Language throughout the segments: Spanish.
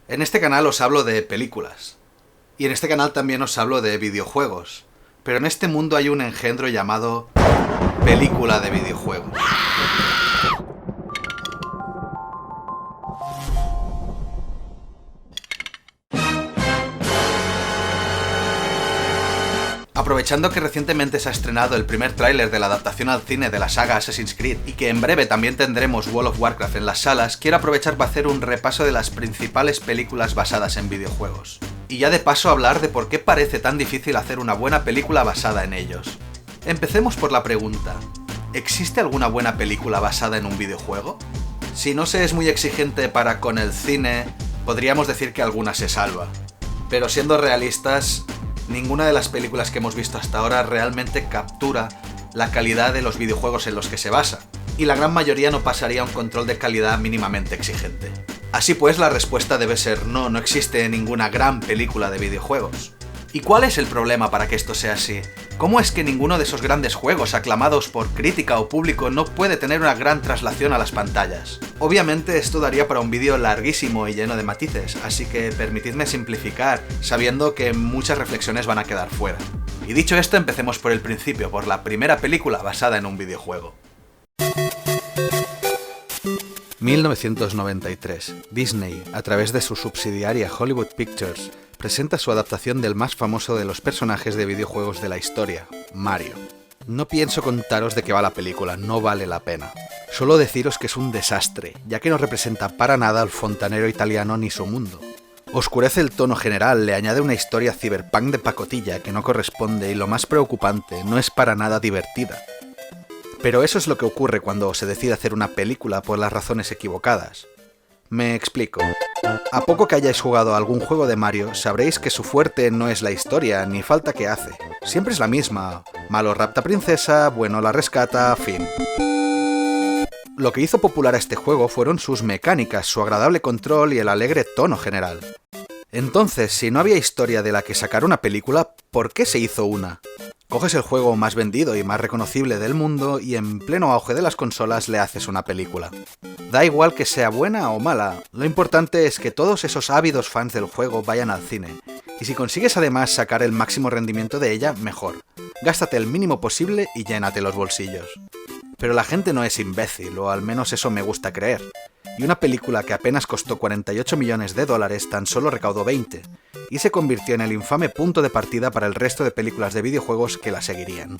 En este canal os hablo de películas. Y en este canal también os hablo de videojuegos. Pero en este mundo hay un engendro llamado película de videojuegos. Aprovechando que recientemente se ha estrenado el primer tráiler de la adaptación al cine de la saga Assassin's Creed y que en breve también tendremos World of Warcraft en las salas, quiero aprovechar para hacer un repaso de las principales películas basadas en videojuegos. Y ya de paso hablar de por qué parece tan difícil hacer una buena película basada en ellos. Empecemos por la pregunta: ¿existe alguna buena película basada en un videojuego? Si no se es muy exigente para con el cine, podríamos decir que alguna se salva. Pero siendo realistas, ninguna de las películas que hemos visto hasta ahora realmente captura la calidad de los videojuegos en los que se basa, y la gran mayoría no pasaría un control de calidad mínimamente exigente. Así pues, la respuesta debe ser no, no existe ninguna gran película de videojuegos. ¿Y cuál es el problema para que esto sea así? ¿Cómo es que ninguno de esos grandes juegos aclamados por crítica o público no puede tener una gran traslación a las pantallas? Obviamente esto daría para un vídeo larguísimo y lleno de matices, así que permitidme simplificar, sabiendo que muchas reflexiones van a quedar fuera. Y dicho esto, empecemos por el principio, por la primera película basada en un videojuego. 1993. Disney, a través de su subsidiaria Hollywood Pictures, presenta su adaptación del más famoso de los personajes de videojuegos de la historia, Mario. No pienso contaros de qué va la película, no vale la pena. Solo deciros que es un desastre, ya que no representa para nada al fontanero italiano ni su mundo. Oscurece el tono general, le añade una historia cyberpunk de pacotilla que no corresponde y lo más preocupante, no es para nada divertida. Pero eso es lo que ocurre cuando se decide hacer una película por las razones equivocadas. Me explico. A poco que hayáis jugado a algún juego de Mario, sabréis que su fuerte no es la historia, ni falta que hace. Siempre es la misma. Malo rapta princesa, bueno la rescata, fin. Lo que hizo popular a este juego fueron sus mecánicas, su agradable control y el alegre tono general. Entonces, si no había historia de la que sacar una película, ¿por qué se hizo una? Coges el juego más vendido y más reconocible del mundo y en pleno auge de las consolas le haces una película. Da igual que sea buena o mala, lo importante es que todos esos ávidos fans del juego vayan al cine. Y si consigues además sacar el máximo rendimiento de ella, mejor. Gástate el mínimo posible y llénate los bolsillos. Pero la gente no es imbécil, o al menos eso me gusta creer. Y una película que apenas costó 48 millones de dólares tan solo recaudó 20, y se convirtió en el infame punto de partida para el resto de películas de videojuegos que la seguirían.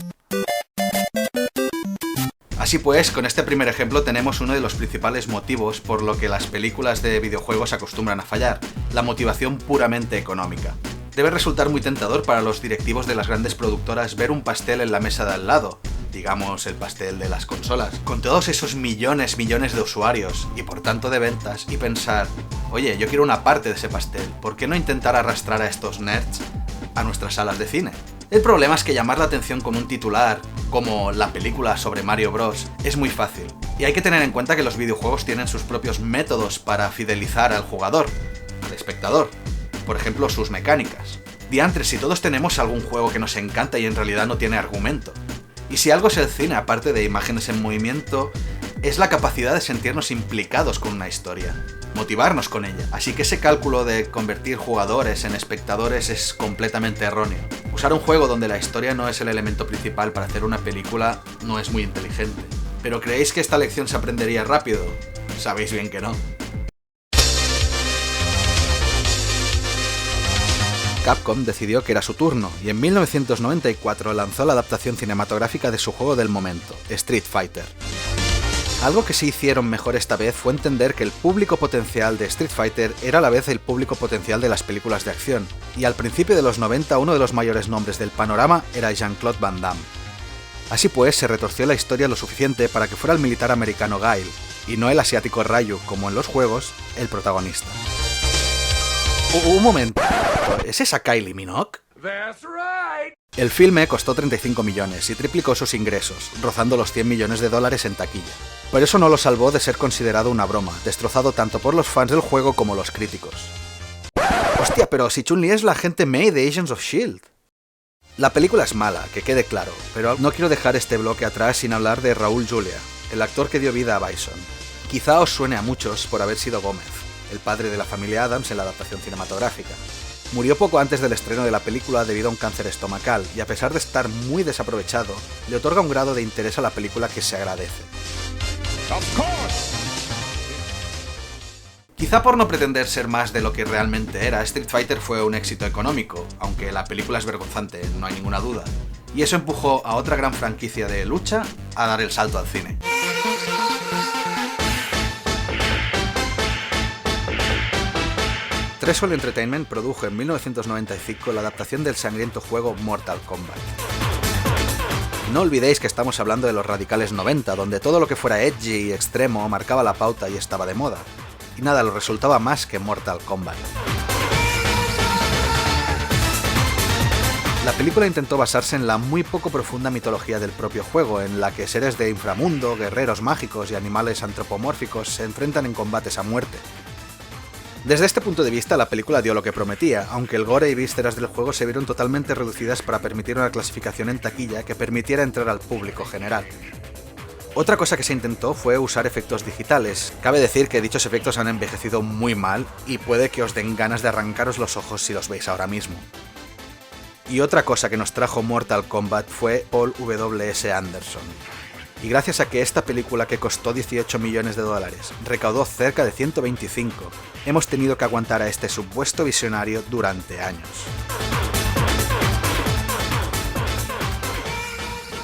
Así pues, con este primer ejemplo tenemos uno de los principales motivos por lo que las películas de videojuegos acostumbran a fallar, la motivación puramente económica. Debe resultar muy tentador para los directivos de las grandes productoras ver un pastel en la mesa de al lado, digamos el pastel de las consolas, con todos esos millones de usuarios y por tanto de ventas, y pensar, oye, yo quiero una parte de ese pastel, ¿por qué no intentar arrastrar a estos nerds a nuestras salas de cine? El problema es que llamar la atención con un titular, como la película sobre Mario Bros, es muy fácil, y hay que tener en cuenta que los videojuegos tienen sus propios métodos para fidelizar al jugador, al espectador, por ejemplo sus mecánicas. Diantres, si todos tenemos algún juego que nos encanta y en realidad no tiene argumento. Y si algo es el cine, aparte de imágenes en movimiento, es la capacidad de sentirnos implicados con una historia, motivarnos con ella. Así que ese cálculo de convertir jugadores en espectadores es completamente erróneo. Usar un juego donde la historia no es el elemento principal para hacer una película no es muy inteligente. ¿Pero creéis que esta lección se aprendería rápido? Sabéis bien que no. Capcom decidió que era su turno, y en 1994 lanzó la adaptación cinematográfica de su juego del momento, Street Fighter. Algo que sí hicieron mejor esta vez fue entender que el público potencial de Street Fighter era a la vez el público potencial de las películas de acción, y al principio de los 90 uno de los mayores nombres del panorama era Jean-Claude Van Damme. Así pues, se retorció la historia lo suficiente para que fuera el militar americano Guile, y no el asiático Ryu, como en los juegos, el protagonista. Un momento, ¿es esa Kylie Minogue? That's right. El filme costó 35 millones y triplicó sus ingresos, rozando los 100 millones de dólares en taquilla. Pero eso no lo salvó de ser considerado una broma, destrozado tanto por los fans del juego como los críticos. Hostia, pero si Chun-Li es la agente May de Agents of S.H.I.E.L.D. La película es mala, que quede claro, pero no quiero dejar este bloque atrás sin hablar de Raúl Julia, el actor que dio vida a Bison. Quizá os suene a muchos por haber sido Gómez. el padre de la familia Addams en la adaptación cinematográfica. Murió poco antes del estreno de la película debido a un cáncer estomacal, y a pesar de estar muy desaprovechado, le otorga un grado de interés a la película que se agradece. Quizá por no pretender ser más de lo que realmente era, Street Fighter fue un éxito económico, aunque la película es vergonzante, no hay ninguna duda. Y eso empujó a otra gran franquicia de lucha a dar el salto al cine. Tresol Entertainment produjo en 1995 la adaptación del sangriento juego Mortal Kombat. No olvidéis que estamos hablando de los radicales 90, donde todo lo que fuera edgy y extremo marcaba la pauta y estaba de moda. Y nada lo resultaba más que Mortal Kombat. La película intentó basarse en la muy poco profunda mitología del propio juego, en la que seres de inframundo, guerreros mágicos y animales antropomórficos se enfrentan en combates a muerte. Desde este punto de vista, la película dio lo que prometía, aunque el gore y vísceras del juego se vieron totalmente reducidas para permitir una clasificación en taquilla que permitiera entrar al público general. Otra cosa que se intentó fue usar efectos digitales. Cabe decir que dichos efectos han envejecido muy mal y puede que os den ganas de arrancaros los ojos si los veis ahora mismo. Y otra cosa que nos trajo Mortal Kombat fue Paul W.S. Anderson. Y gracias a que esta película, que costó 18 millones de dólares, recaudó cerca de 125, hemos tenido que aguantar a este supuesto visionario durante años.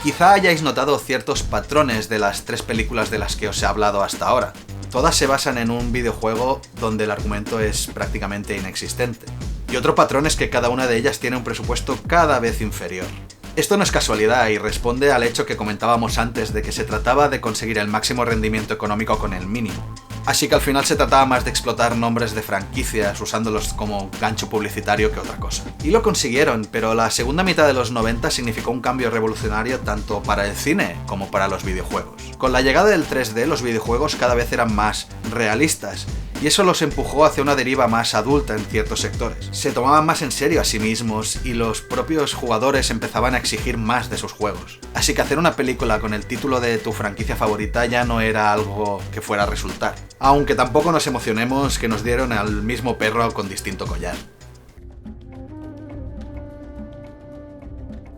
Quizá hayáis notado ciertos patrones de las tres películas de las que os he hablado hasta ahora. Todas se basan en un videojuego donde el argumento es prácticamente inexistente. Y otro patrón es que cada una de ellas tiene un presupuesto cada vez inferior. Esto no es casualidad y responde al hecho que comentábamos antes de que se trataba de conseguir el máximo rendimiento económico con el mínimo. Así que al final se trataba más de explotar nombres de franquicias usándolos como gancho publicitario que otra cosa. Y lo consiguieron, pero la segunda mitad de los 90 significó un cambio revolucionario tanto para el cine como para los videojuegos. Con la llegada del 3D, los videojuegos cada vez eran más realistas, y eso los empujó hacia una deriva más adulta en ciertos sectores. Se tomaban más en serio a sí mismos y los propios jugadores empezaban a exigir más de sus juegos. Así que hacer una película con el título de tu franquicia favorita ya no era algo que fuera a resultar. Aunque tampoco nos emocionemos que nos dieron al mismo perro con distinto collar.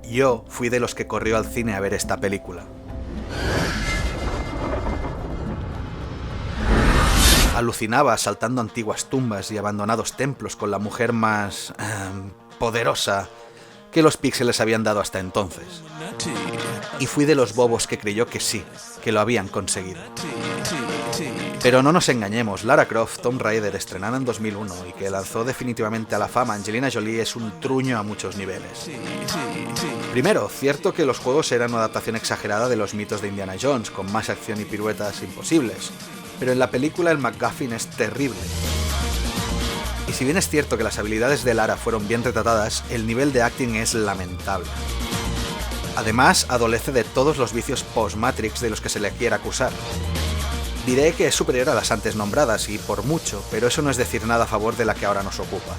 Yo fui de los que corrió al cine a ver esta película. Alucinaba asaltando antiguas tumbas y abandonados templos con la mujer más poderosa que los píxeles habían dado hasta entonces. Y fui de los bobos que creyó que sí, que lo habían conseguido. Pero no nos engañemos, Lara Croft, Tomb Raider, estrenada en 2001 y que lanzó definitivamente a la fama Angelina Jolie, es un truño a muchos niveles. Primero, cierto que los juegos eran una adaptación exagerada de los mitos de Indiana Jones, con más acción y piruetas imposibles, pero en la película el MacGuffin es terrible. Y si bien es cierto que las habilidades de Lara fueron bien retratadas, el nivel de acting es lamentable. Además, adolece de todos los vicios post-Matrix de los que se le quiera acusar. Diré que es superior a las antes nombradas, y por mucho, pero eso no es decir nada a favor de la que ahora nos ocupa.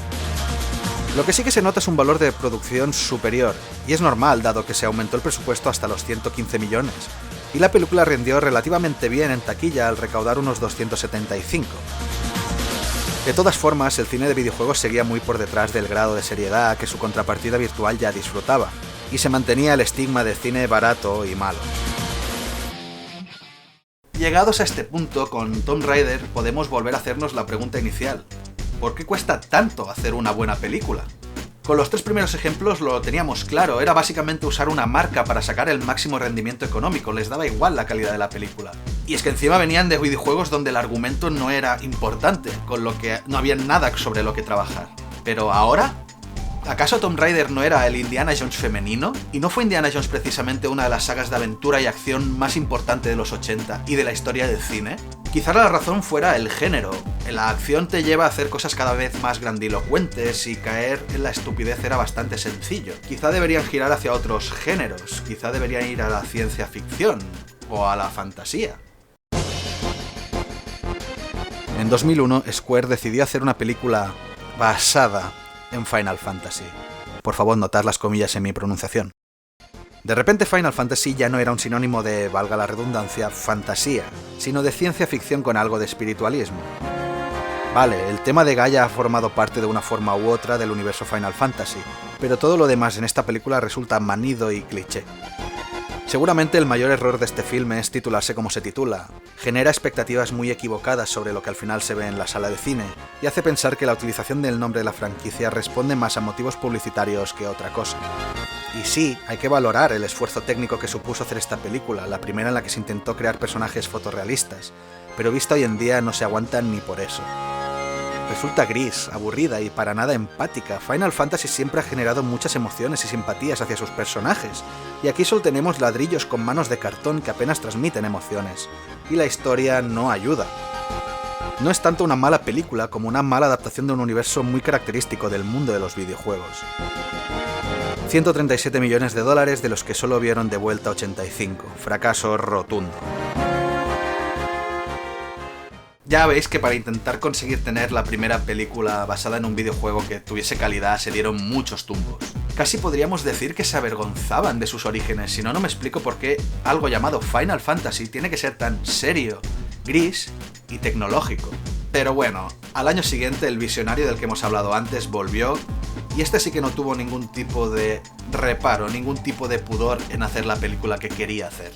Lo que sí que se nota es un valor de producción superior, y es normal dado que se aumentó el presupuesto hasta los 115 millones, y la película rindió relativamente bien en taquilla al recaudar unos 275. De todas formas, el cine de videojuegos seguía muy por detrás del grado de seriedad que su contrapartida virtual ya disfrutaba, y se mantenía el estigma de cine barato y malo. Llegados a este punto, con Tomb Raider podemos volver a hacernos la pregunta inicial: ¿por qué cuesta tanto hacer una buena película? Con los tres primeros ejemplos lo teníamos claro, era básicamente usar una marca para sacar el máximo rendimiento económico, les daba igual la calidad de la película. Y es que encima venían de videojuegos donde el argumento no era importante, con lo que no había nada sobre lo que trabajar. Pero ahora, ¿acaso Tomb Raider no era el Indiana Jones femenino? ¿Y no fue Indiana Jones precisamente una de las sagas de aventura y acción más importante de los 80 y de la historia del cine? Quizá la razón fuera el género. La acción te lleva a hacer cosas cada vez más grandilocuentes y caer en la estupidez era bastante sencillo. Quizá deberían girar hacia otros géneros, quizá deberían ir a la ciencia ficción o a la fantasía. En 2001, Square decidió hacer una película basada en Final Fantasy. Por favor, notad las comillas en mi pronunciación. De repente Final Fantasy ya no era un sinónimo de, valga la redundancia, fantasía, sino de ciencia ficción con algo de espiritualismo. Vale, el tema de Gaia ha formado parte de una forma u otra del universo Final Fantasy, pero todo lo demás en esta película resulta manido y cliché. Seguramente el mayor error de este filme es titularse como se titula. Genera expectativas muy equivocadas sobre lo que al final se ve en la sala de cine, y hace pensar que la utilización del nombre de la franquicia responde más a motivos publicitarios que a otra cosa. Y sí, hay que valorar el esfuerzo técnico que supuso hacer esta película, la primera en la que se intentó crear personajes fotorrealistas, pero vista hoy en día no se aguantan ni por eso. Resulta gris, aburrida y para nada empática. Final Fantasy siempre ha generado muchas emociones y simpatías hacia sus personajes, y aquí solo tenemos ladrillos con manos de cartón que apenas transmiten emociones, y la historia no ayuda. No es tanto una mala película como una mala adaptación de un universo muy característico del mundo de los videojuegos. 137 millones de dólares de los que solo vieron de vuelta 85, fracaso rotundo. Ya veis que para intentar conseguir tener la primera película basada en un videojuego que tuviese calidad se dieron muchos tumbos. Casi podríamos decir que se avergonzaban de sus orígenes, si no, no me explico por qué algo llamado Final Fantasy tiene que ser tan serio, gris y tecnológico. Pero bueno, al año siguiente el visionario del que hemos hablado antes volvió, y este sí que no tuvo ningún tipo de reparo, ningún tipo de pudor en hacer la película que quería hacer.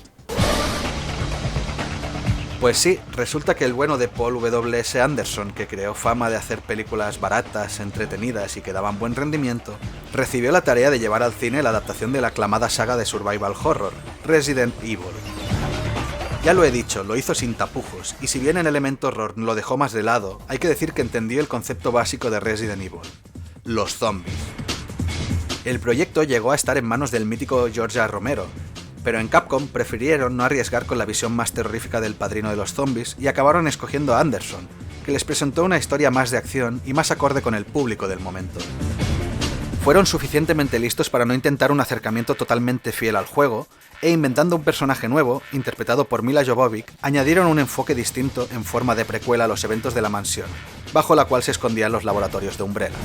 Pues sí, resulta que el bueno de Paul W.S. Anderson, que creó fama de hacer películas baratas, entretenidas y que daban buen rendimiento, recibió la tarea de llevar al cine la adaptación de la aclamada saga de survival horror, Resident Evil. Ya lo he dicho, lo hizo sin tapujos, y si bien en elemento horror lo dejó más de lado, hay que decir que entendió el concepto básico de Resident Evil: los zombies. El proyecto llegó a estar en manos del mítico George A. Romero, pero en Capcom prefirieron no arriesgar con la visión más terrorífica del padrino de los zombies y acabaron escogiendo a Anderson, que les presentó una historia más de acción y más acorde con el público del momento. Fueron suficientemente listos para no intentar un acercamiento totalmente fiel al juego, e inventando un personaje nuevo, interpretado por Milla Jovovich, añadieron un enfoque distinto en forma de precuela a los eventos de la mansión, bajo la cual se escondían los laboratorios de Umbrella.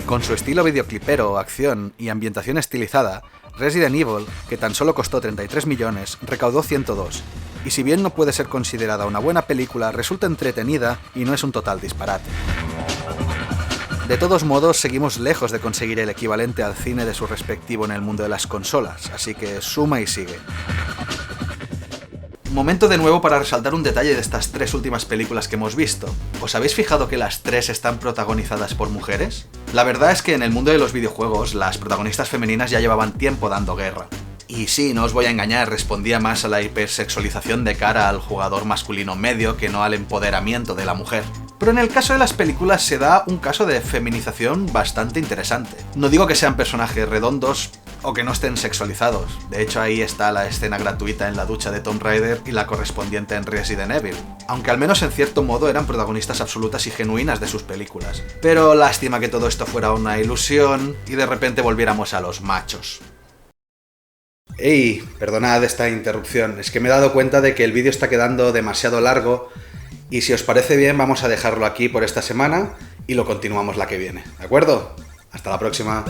Con su estilo videoclipero, acción y ambientación estilizada, Resident Evil, que tan solo costó 33 millones, recaudó 102, y si bien no puede ser considerada una buena película, resulta entretenida y no es un total disparate. De todos modos, seguimos lejos de conseguir el equivalente al cine de su respectivo en el mundo de las consolas, así que suma y sigue. Momento de nuevo para resaltar un detalle de estas tres últimas películas que hemos visto. ¿Os habéis fijado que las tres están protagonizadas por mujeres? La verdad es que en el mundo de los videojuegos las protagonistas femeninas ya llevaban tiempo dando guerra. Y sí, no os voy a engañar, respondía más a la hipersexualización de cara al jugador masculino medio que no al empoderamiento de la mujer. Pero en el caso de las películas se da un caso de feminización bastante interesante. No digo que sean personajes redondos o que no estén sexualizados. De hecho, ahí está la escena gratuita en la ducha de Tomb Raider y la correspondiente en Resident Evil. Aunque al menos en cierto modo eran protagonistas absolutas y genuinas de sus películas. Pero lástima que todo esto fuera una ilusión y de repente volviéramos a los machos. Ey, perdonad esta interrupción, es que me he dado cuenta de que el vídeo está quedando demasiado largo y si os parece bien vamos a dejarlo aquí por esta semana y lo continuamos la que viene, ¿de acuerdo? Hasta la próxima.